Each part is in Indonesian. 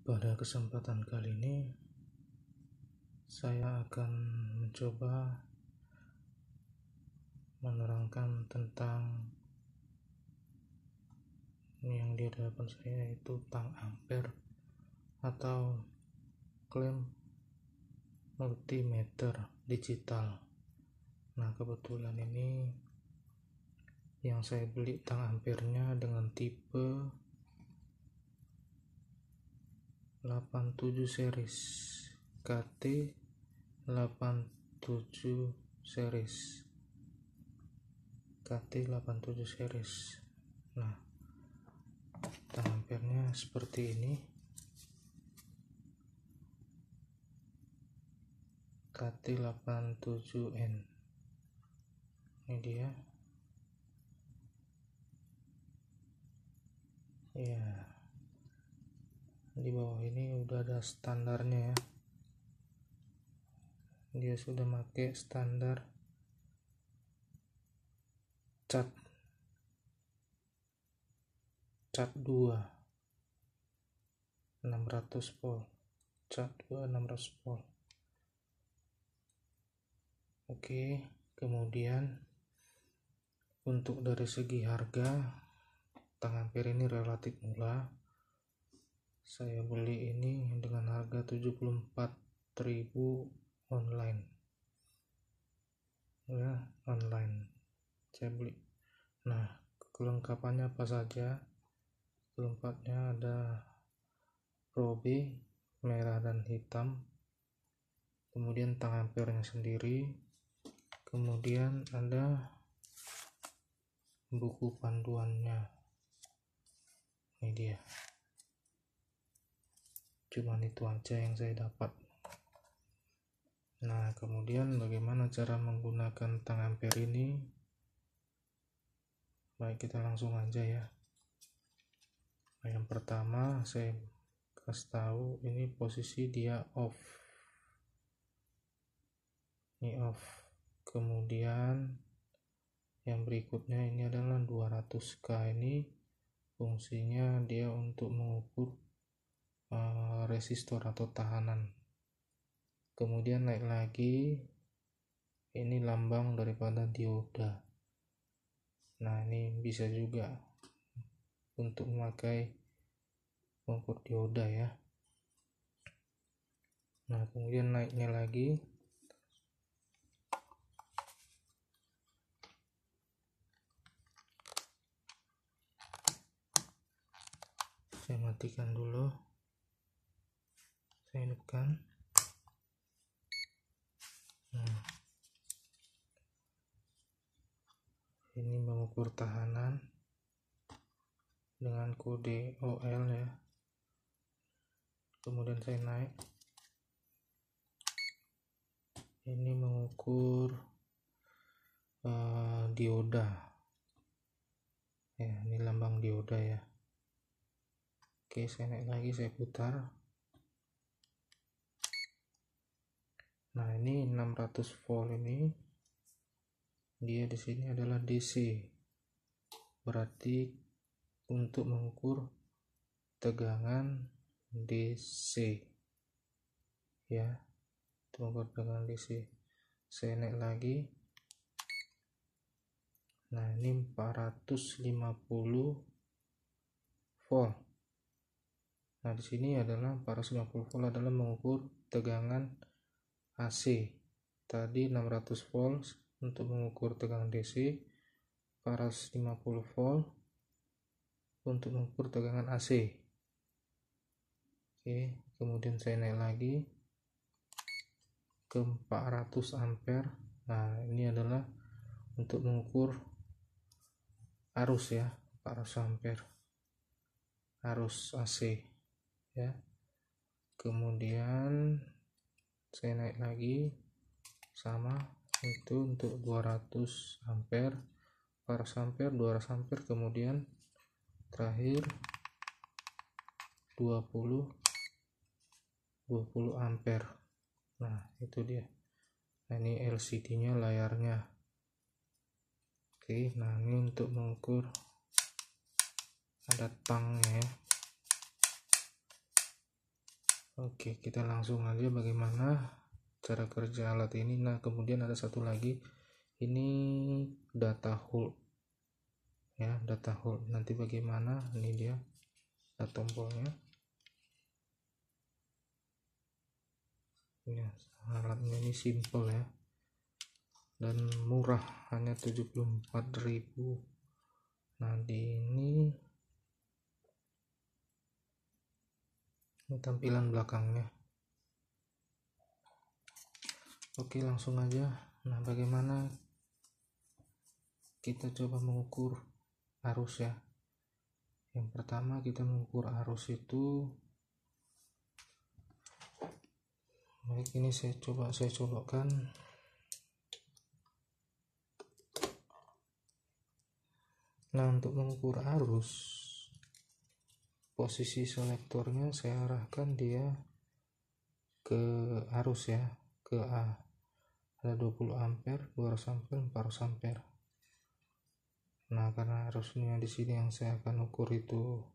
Pada kesempatan kali ini saya akan mencoba menerangkan tentang yang di hadapan saya, yaitu tang ampere atau klaim multimeter digital. Nah, kebetulan ini yang saya beli tang ampernya dengan tipe 87 series KT 87 series KT 87 series. Nah, tang ampernya seperti ini, KT 87N. Ini dia ya. Di bawah ini udah ada standarnya ya, dia sudah pakai standar cat 2 600 volt, cat 2 600 volt. Oke, kemudian untuk dari segi harga, tang ampere ini relatif murah. Saya beli ini dengan harga 74.000 online ya, online saya beli. Nah, kelengkapannya apa saja? Kelengkapannya ada probe merah dan hitam, kemudian tang amperenya sendiri, kemudian ada buku panduannya. Ini dia, cuman itu aja yang saya dapat. Nah, kemudian bagaimana cara menggunakan tang ampere ini? Baik, kita langsung aja ya. Nah, yang pertama saya kasih tahu, ini posisi dia off. Ini off. Kemudian yang berikutnya ini adalah 200K. Ini fungsinya dia untuk mengukur resistor atau tahanan. Kemudian naik lagi, ini lambang daripada dioda. Nah, ini bisa juga untuk memakai mengukur dioda ya. Nah, kemudian naiknya lagi, saya matikan dulu, saya hidupkan. Nah, ini mengukur tahanan dengan kode OL ya. Kemudian saya naik, ini mengukur dioda ya, ini lambang dioda ya. Oke, saya naik lagi, saya putar. Nah, ini 600 volt, ini dia di sini adalah DC, berarti untuk mengukur tegangan DC ya, untuk mengukur tegangan DC. Saya naik lagi. Nah, ini 450 volt. Nah, di sini adalah 450 volt adalah mengukur tegangan AC. Tadi 600 volt untuk mengukur tegangan DC, 450 volt untuk mengukur tegangan AC. Oke, kemudian saya naik lagi ke 400 ampere. Nah, ini adalah untuk mengukur arus ya, 400 ampere arus AC ya. Kemudian saya naik lagi, sama itu untuk 200 ampere, 400 ampere, 200 ampere, kemudian terakhir 20 ampere. Nah, itu dia. Nah, ini LCD nya, layarnya. Oke, nah ini untuk mengukur, ada tangnya ya. Oke, kita langsung aja bagaimana cara kerja alat ini. Nah, kemudian ada satu lagi, ini data hold ya, data hold. Nanti bagaimana, ini dia tombolnya ya. Alatnya ini simple ya dan murah, hanya 74.000. Nah, ini tampilan belakangnya. Oke, langsung aja. Nah, bagaimana kita coba mengukur arus ya. Yang pertama kita mengukur arus itu, baik, ini saya colokkan. Nah, untuk mengukur arus, posisi selektornya saya arahkan dia ke arus ya, ke A. Ada 20 ampere, 200 ampere, 400 ampere. Nah, karena arusnya di sini yang saya akan ukur itu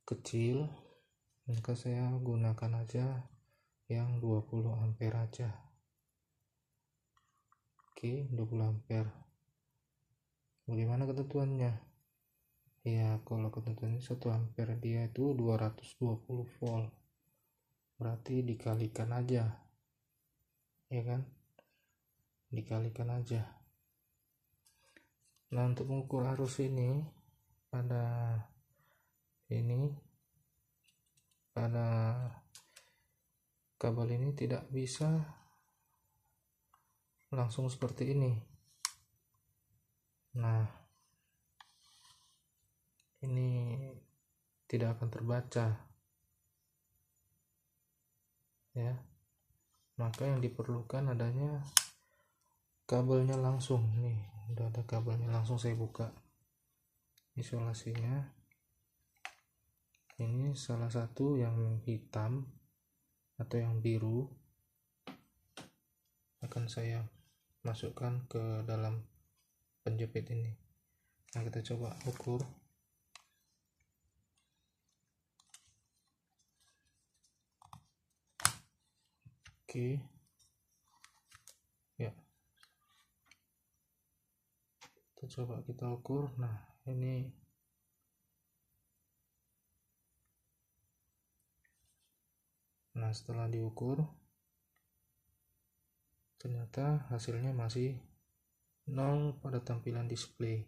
kecil, maka saya gunakan aja yang 20 ampere aja. Oke, 20 ampere. Bagaimana ketentuannya? Ya, kalau ketentuannya 1 ampere dia itu 220 volt. Berarti dikalikan aja. Ya kan? Dikalikan aja. Nah, untuk mengukur arus ini pada kabel ini tidak bisa langsung seperti ini. Nah, ini tidak akan terbaca ya, maka yang diperlukan adanya kabelnya langsung. Nih, udah ada kabelnya langsung, saya buka isolasinya. Ini salah satu yang hitam atau yang biru akan saya masukkan ke dalam penjepit ini. Nah, kita coba ukur. Oke ya, kita ukur. Nah, ini setelah diukur ternyata hasilnya masih 0 pada tampilan display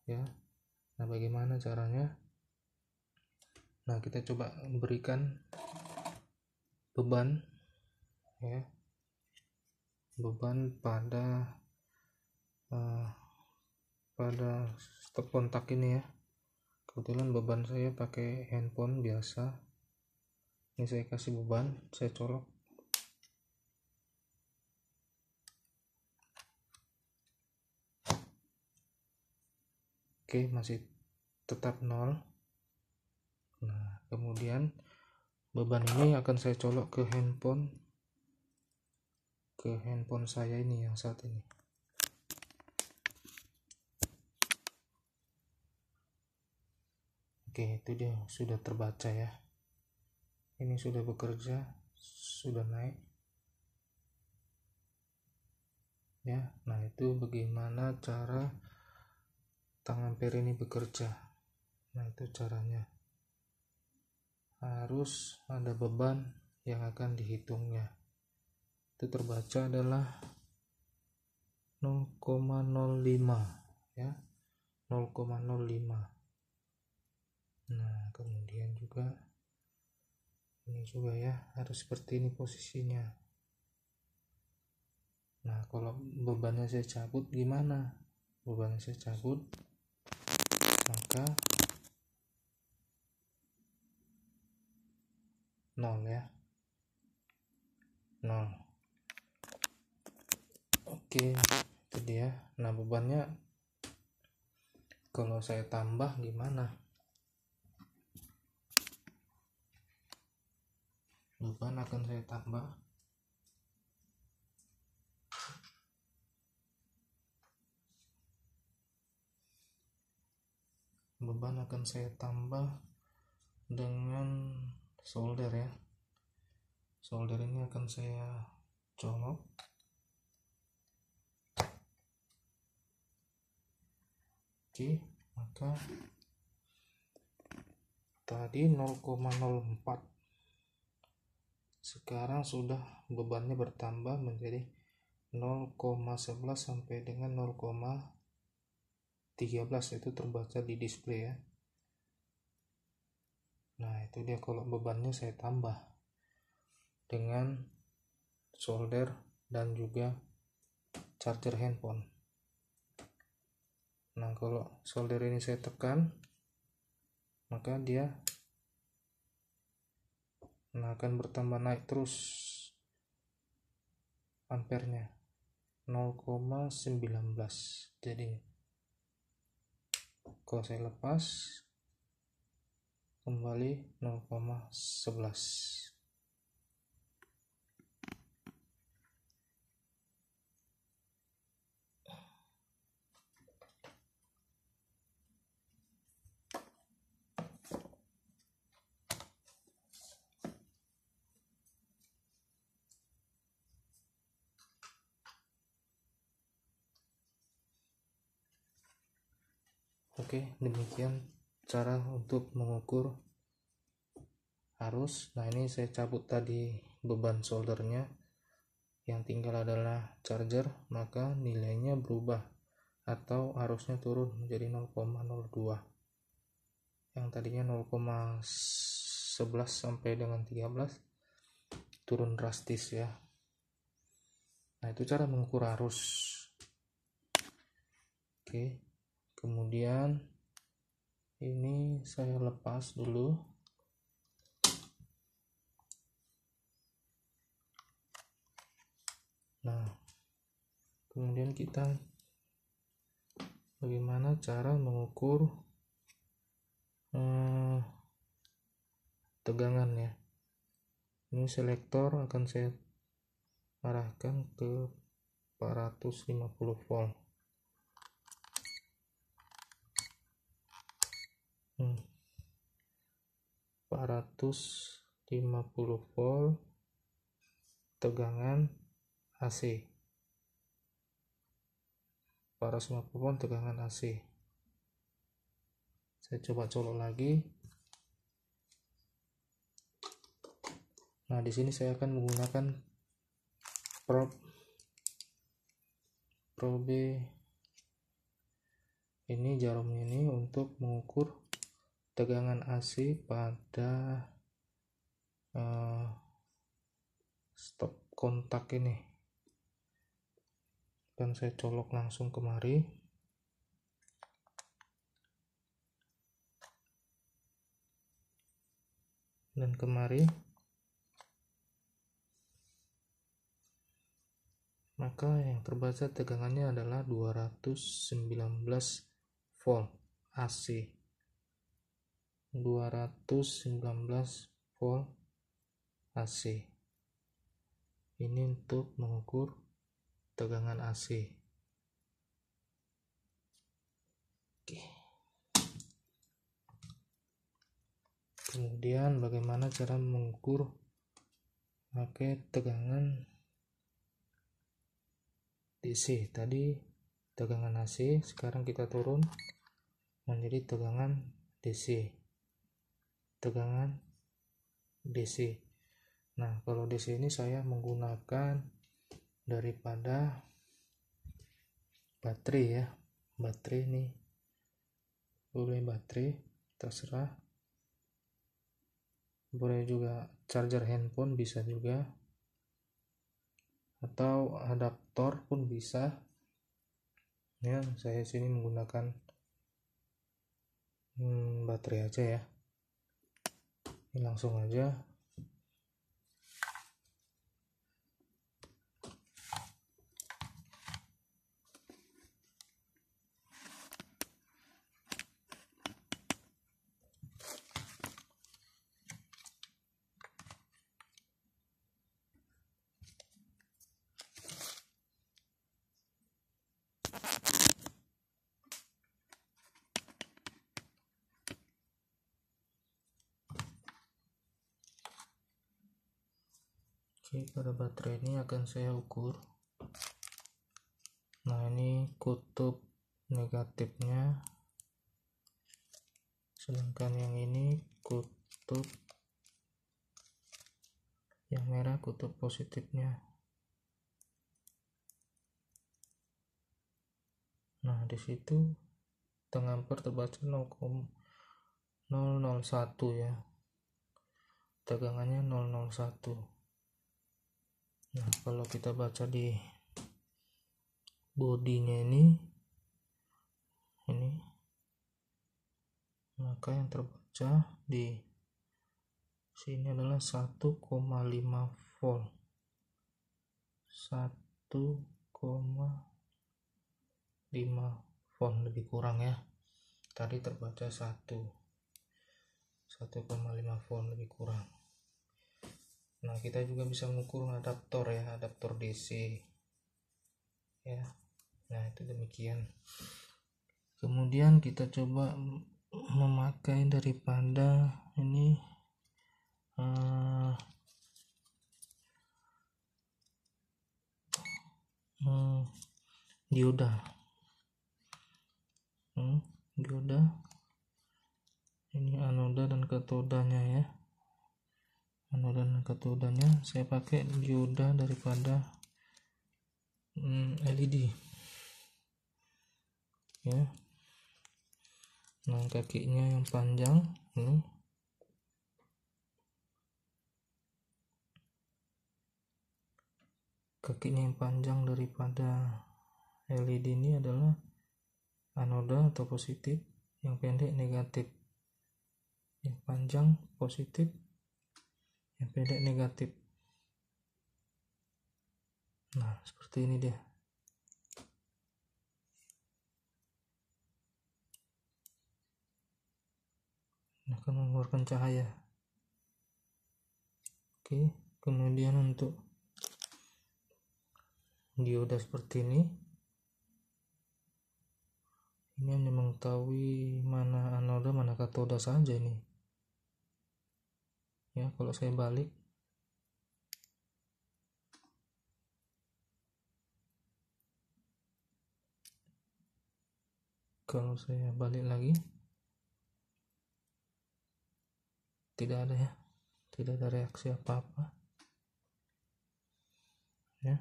ya. Nah, bagaimana caranya? Nah, kita coba berikan beban ya, beban pada stop kontak ini ya. Kebetulan beban saya pakai handphone biasa. Ini saya kasih beban, saya colok. Oke, masih tetap 0. Nah, kemudian beban ini akan saya colok ke handphone saya ini yang saat ini. Oke, itu dia sudah terbaca ya. Ini sudah bekerja, sudah naik ya. Nah, itu bagaimana cara tang ampere ini bekerja. Nah, itu caranya. Harus ada beban yang akan dihitungnya. Itu terbaca adalah 0,05 ya, 0,05. Nah, kemudian juga ini juga ya, harus seperti ini posisinya. Nah, kalau bebannya saya cabut gimana? Bebannya saya cabut, maka 0 ya, 0. Oke, itu dia. Nah, bebannya kalau saya tambah gimana? Beban akan saya tambah. Beban akan saya tambah dengan solder ya. Solder ini akan saya colok. Oke, maka tadi 0,04, sekarang sudah bebannya bertambah menjadi 0,11 sampai dengan 0,13, itu terbaca di display ya. Nah itu dia kalau bebannya saya tambah dengan solder dan juga charger handphone. Nah kalau solder ini saya tekan, maka dia akan bertambah naik terus ampernya 0,19. Jadi kalau saya lepas kembali 0,11. Oke, demikian cara untuk mengukur arus. Nah ini saya cabut tadi beban soldernya, yang tinggal adalah charger, maka nilainya berubah atau arusnya turun menjadi 0,02. Yang tadinya 0,11 sampai dengan 13 turun drastis ya. Nah itu cara mengukur arus. Oke, kemudian ini saya lepas dulu. Nah kemudian kita bagaimana cara mengukur tegangan ya. Ini selektor akan saya arahkan ke 450 volt. 450 volt tegangan AC. 450 volt tegangan AC. Saya coba colok lagi. Nah, di sini saya akan menggunakan probe ini, jarumnya ini untuk mengukur tegangan AC pada stop kontak ini. Dan saya colok langsung kemari. Dan kemari. Maka yang terbaca tegangannya adalah 219 volt AC. 219 volt AC. Ini untuk mengukur tegangan AC. Oke. Kemudian bagaimana cara mengukur pakai tegangan DC. Tadi tegangan AC, sekarang kita turun menjadi tegangan DC. Tegangan DC. Nah, kalau DC ini saya menggunakan daripada baterai ya. Baterai ini boleh baterai, terserah. Boleh juga charger handphone, bisa juga. Atau adaptor pun bisa. Ya, saya sini menggunakan baterai aja ya. Ini langsung aja. Oke, pada baterai ini akan saya ukur. Nah, ini kutub negatifnya, sedangkan yang ini kutub yang merah kutub positifnya. Nah, di situ tengah ampere terbaca 0,001 ya, tegangannya 001. Nah, kalau kita baca di bodinya ini, maka yang terbaca di sini adalah 1,5 volt. 1,5 volt lebih kurang ya. Tadi terbaca 1,5 volt lebih kurang. Nah, kita juga bisa mengukur adaptor ya, adaptor DC ya. Nah, itu demikian. Kemudian kita coba memakai daripada ini dioda. Dioda. Ini anoda dan katodanya ya. Anoda dan katodanya saya pakai dioda daripada LED ya. Nah, kakinya yang panjang ini. Kakinya yang panjang daripada LED ini adalah anoda atau positif, yang pendek negatif. Yang panjang positif, yang pendek negatif. Nah, seperti ini dia. Nah, akan mengeluarkan cahaya. Oke, kemudian untuk dioda seperti ini hanya mengetahui mana anoda mana katoda saja ini ya. Kalau saya balik, lagi, tidak ada ya, tidak ada reaksi apa-apa ya.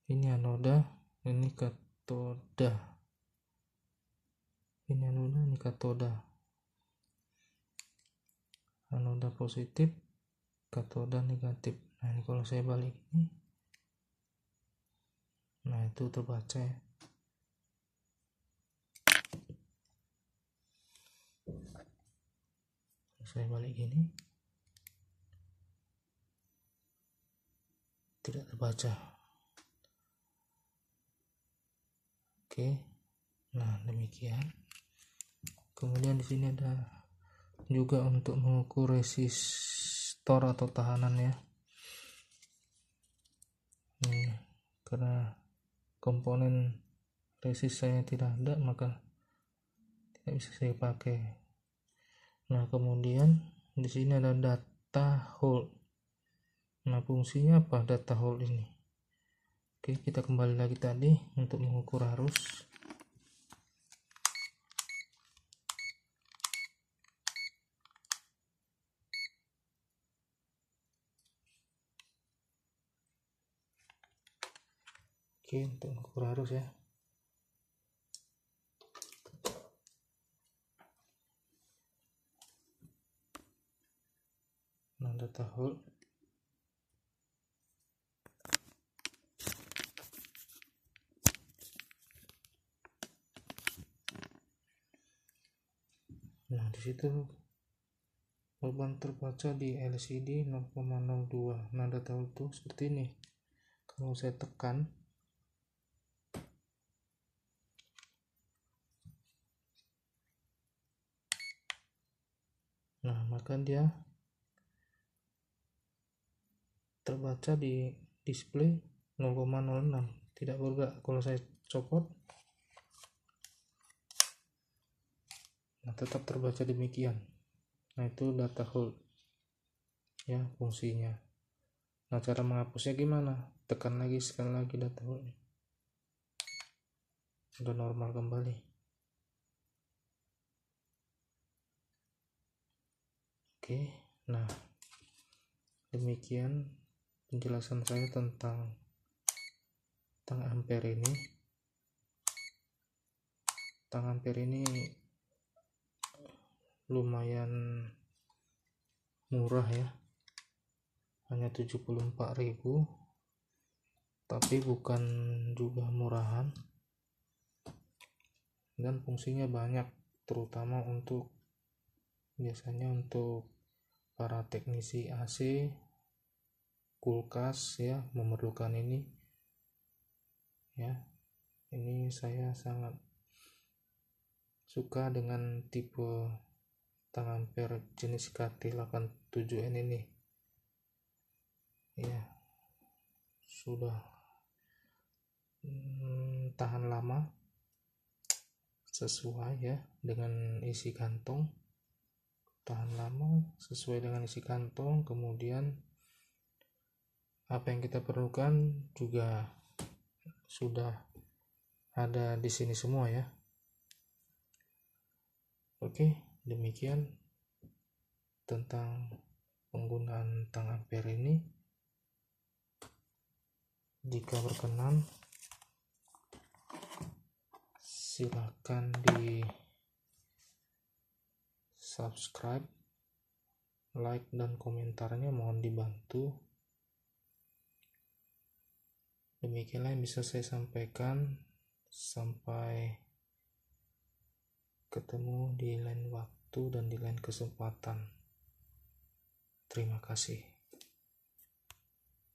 Ini anoda, ini katoda. Ini anoda, ini katoda. Anoda positif, katoda negatif. Nah, ini kalau saya balik ini, nah itu terbaca ya. Saya balik ini, tidak terbaca. Oke, nah demikian. Kemudian di sini ada juga untuk mengukur resistor atau tahanan ya. Karena komponen resist saya tidak ada, maka tidak bisa saya pakai. Nah, kemudian di sini ada data hold. Nah, fungsinya apa data hold ini? Oke, kita kembali lagi tadi untuk mengukur arus. Oke, untuk mengukur arus ya. Nah, data hold. Nah, di situ beban terbaca di LCD 0,02. Nah, data hold itu seperti ini. Kalau saya tekan, nah maka dia terbaca di display 0,06, tidak bergerak. Kalau saya copot, nah tetap terbaca demikian. Nah, itu data hold ya fungsinya. Nah, cara menghapusnya gimana? Tekan lagi sekali lagi dashboardnya, udah normal kembali. Oke, nah demikian penjelasan saya tentang ampere ini. Ampere ini lumayan murah ya, hanya 74.000, tapi bukan juga murahan, dan fungsinya banyak, terutama untuk biasanya untuk para teknisi AC, kulkas ya, memerlukan ini ya. Ini saya sangat suka dengan tipe ampere jenis KT87N ini ya, sudah tahan lama sesuai ya dengan isi kantong, tahan lama sesuai dengan isi kantong. Kemudian apa yang kita perlukan juga sudah ada di sini semua ya. Oke, demikian tentang penggunaan ampere ini. Jika berkenan, silakan di subscribe, like, dan komentarnya mohon dibantu. Demikianlah yang bisa saya sampaikan. Sampai ketemu di lain waktu dan di lain kesempatan. Terima kasih.